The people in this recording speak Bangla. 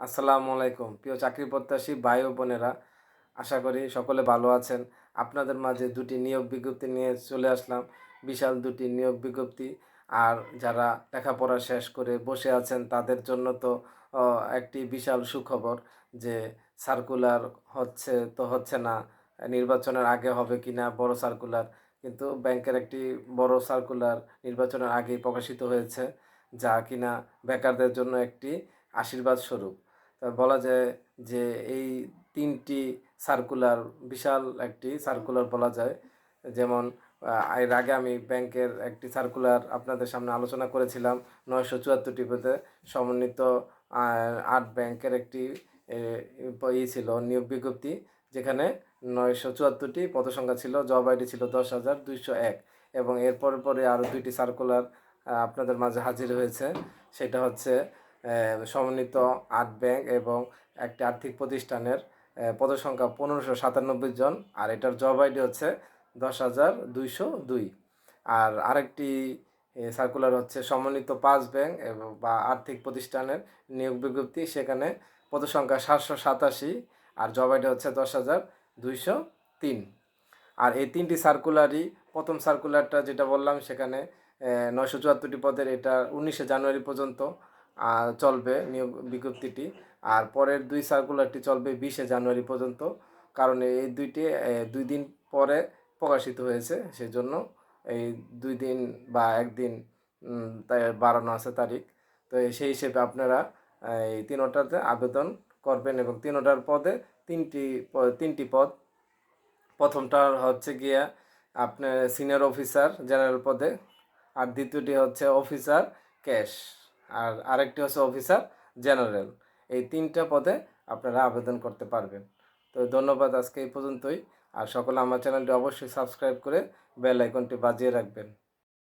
আসসালামু আলাইকুম প্রিয় চাকরি প্রত্যাশী ভাই ও বোনেরা, আশা করি সকলে ভালো আছেন। আপনাদের মাঝে দুটি নিয়োগ বিজ্ঞপ্তি নিয়ে চলে আসলাম, বিশাল দুটি নিয়োগ বিজ্ঞপ্তি। আর যারা লেখাপড়া শেষ করে বসে আছেন তাদের জন্য তো একটি বিশাল সুখবর যে সার্কুলার হচ্ছে না, নির্বাচনের আগে হবে কিনা বড় সার্কুলার, কিন্তু ব্যাংকের একটি বড় সার্কুলার নির্বাচনের আগেই প্রকাশিত হয়েছে, যা কিনা বেকারদের জন্য একটি আশীর্বাদ স্বরূপ। বলা যায় যে এই ৩টি সার্কুলার বিশাল একটি সার্কুলার বলা যায়। যেমন এর আগে আমি ব্যাংকের একটি সার্কুলার আপনাদের সামনে আলোচনা করেছিলাম, ৯৭৪টি পদে সমন্বিত ৮ ব্যাংকের একটি ছিল নিয়োগ বিজ্ঞপ্তি, যেখানে ৯৭৪টি পদসংখ্যা ছিল, জব আইডি ছিল ১০,২০১। এবং এর পরে আরও ২টি সার্কুলার আপনাদের মাঝে হাজির হয়েছে। সেটা হচ্ছে সমন্বিত ৮ ব্যাংক এবং একটি আর্থিক প্রতিষ্ঠানের পদসংখ্যা ১৫৯৭ জন, আর এটার জব আইডি হচ্ছে ১০,২০২। আর আরেকটি সার্কুলার হচ্ছে সমন্বিত ৫ ব্যাংক এবং বা আর্থিক প্রতিষ্ঠানের নিয়োগ বিজ্ঞপ্তি, সেখানে পদসংখ্যা ৭৮৭, আর জব আইডি হচ্ছে ১০,২০৩। আর এই ৩টি সার্কুলারই, প্রথম সার্কুলারটা যেটা বললাম সেখানে ৯৭৪টি পদের, এটা ১৯শে জানুয়ারি পর্যন্ত চলবে নিয়োগ বিজ্ঞপ্তিটি। আর পরের ২ সার্কুলারটি চলবে ২০শে জানুয়ারি পর্যন্ত, কারণ এই দুইটি ২ দিন পরে প্রকাশিত হয়েছে, সেজন্য এই ২ দিন বা ১ দিন তাই বাড়ানো আছে তারিখ। তো সেই হিসেবে আপনারা এই তিনোটাতে আবেদন করবেন এবং তিনোটার পদে তিনটি পদ। প্রথমটা হচ্ছে গিয়া আপনার সিনিয়র অফিসার জেনারেল পদে, আর দ্বিতীয়টি হচ্ছে অফিসার ক্যাশ, আর আরেকটি হচ্ছে অফিসার জেনারেল। এই ৩টা পদে আপনারা আবেদন করতে পারবেন। তো ধন্যবাদ, আজকে এই পর্যন্তই। আর সকলে আমার চ্যানেলটি অবশ্যই সাবস্ক্রাইব করে বেল আইকনটি বাজিয়ে রাখবেন।